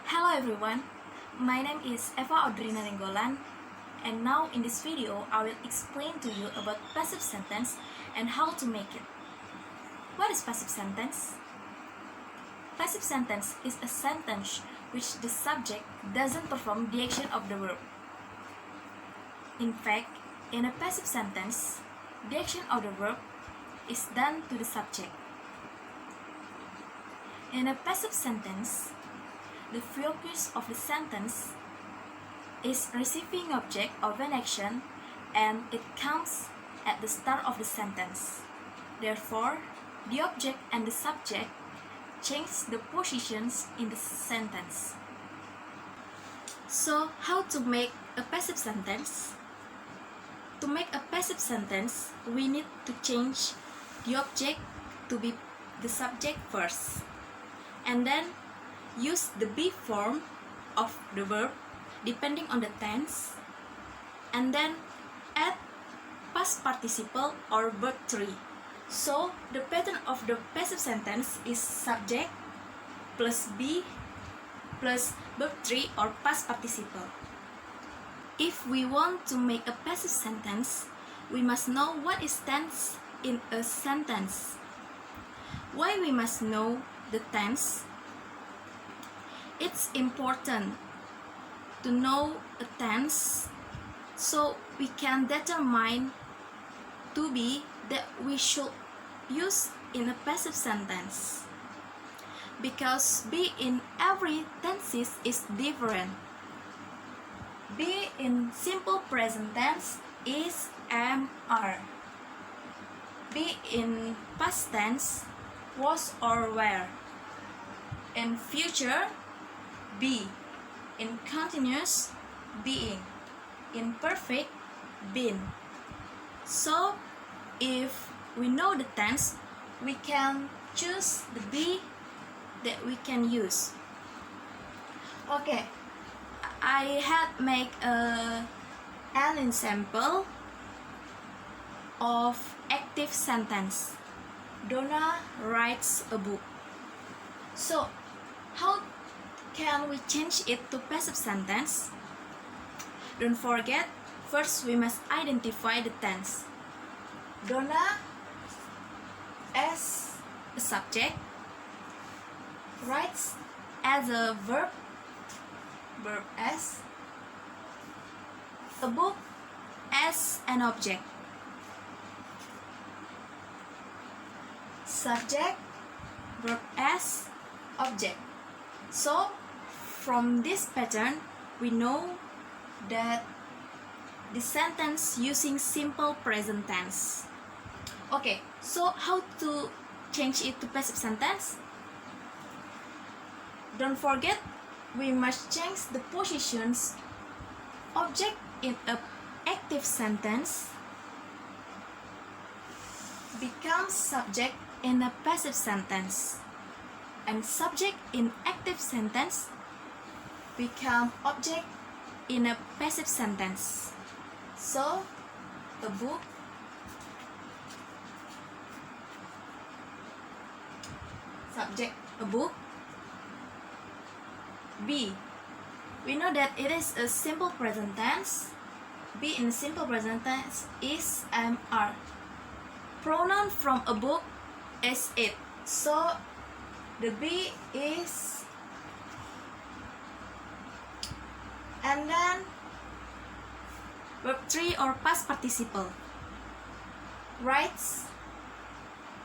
Hello everyone, my name is Eva Audrina Nenggolan, and now in this video I will explain to you about passive sentence and how to make it. What is passive sentence? Passive sentence is a sentence which the subject doesn't perform the action of the verb. In fact, in a passive sentence, the action of the verb is done to the subject. In a passive sentence, the focus of the sentence is receiving object of an action and it comes at the start of the sentence. Therefore, the object and the subject change the positions in the sentence. So, how to make a passive sentence? To make a passive sentence, we need to change the object to be the subject first, and then use the be form of the verb depending on the tense, and then add past participle or verb 3. So the pattern of the passive sentence is subject plus be plus verb 3 or past participle. If we want to make a passive sentence, we must know what is tense in a sentence. Why we must know the tense? It's important to know a tense so we can determine to be that we should use in a passive sentence, because be in every tenses is different. Be in simple present tense is am, are. Be in past tense was or were. In future, be. In continuous, being. In perfect, been. So, if we know the tense, we can choose the be that we can use. Okay, I had make an example of active sentence. Donna writes a book. So, how can we change it to passive sentence? Don't forget, first we must identify the tense. Donna as a subject, writes as a verb, verb as, a book as an object. Subject, verb as, object. So, from this pattern, we know that the sentence using simple present tense. Okay, so how to change it to passive sentence? Don't forget, we must change the positions. Object in a active sentence becomes subject in a passive sentence, and subject in active sentence become object in a passive sentence. So, a book, subject, a book. Be. We know that it is a simple present tense. Be in simple present tense is am, are. Pronoun from a book is it. So, the be is, and then verb 3 or past participle. Writes.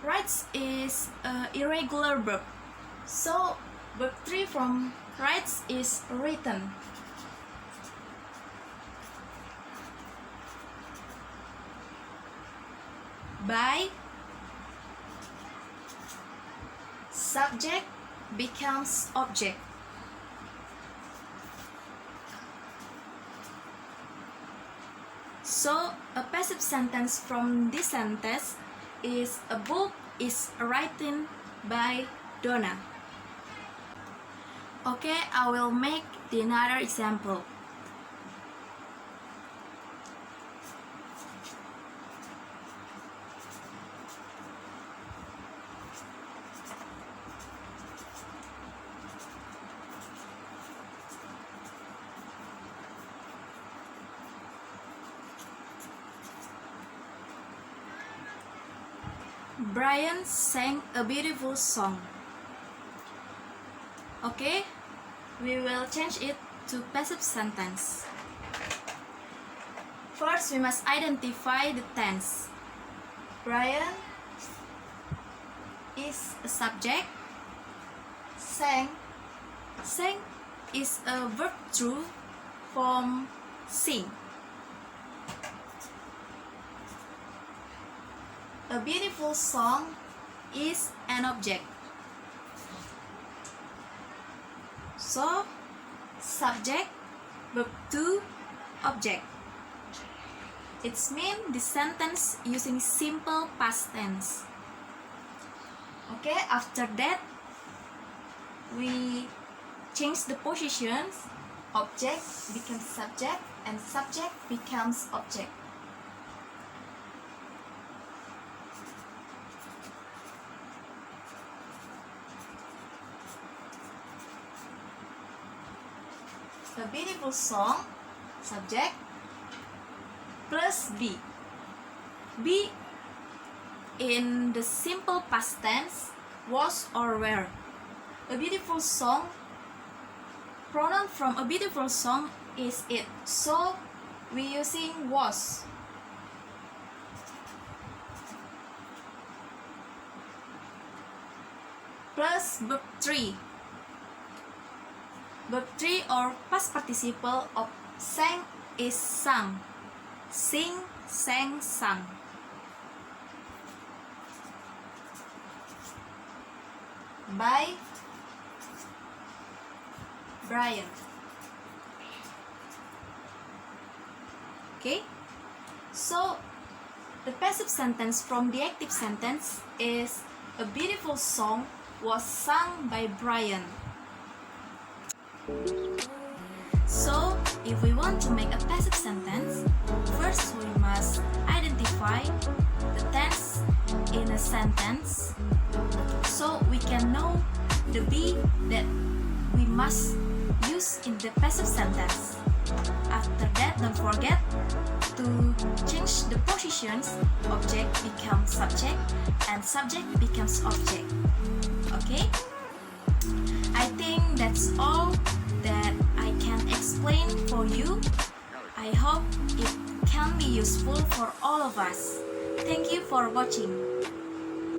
Writes is an irregular verb. So verb 3 from writes is written. By. Subject becomes object. So, a passive sentence from this sentence is a book is written by Donna. Okay, I will make the another example. Brian sang a beautiful song. Okay, we will change it to passive sentence. First, we must identify the tense. Brian is a subject. Sang is a verb through form sing. A beautiful song is an object. So, subject, verb to, object. It means the sentence using simple past tense. Okay, after that, we change the positions. Object becomes subject and subject becomes object. A beautiful song, subject, plus be. Be in the simple past tense, was or were. A beautiful song, pronoun from a beautiful song is it. So we using was. Plus verb 3. Verb 3 or past participle of sang is sung. Sing, sang, sung. By Brian. Okay, so the passive sentence from the active sentence is a beautiful song was sung by Brian. So, if we want to make a passive sentence, first we must identify the tense in a sentence so we can know the be that we must use in the passive sentence. After that, don't forget to change the positions. Object becomes subject and subject becomes object. Okay? I think that's all that I can explain for you. I hope it can be useful for all of us. Thank you for watching.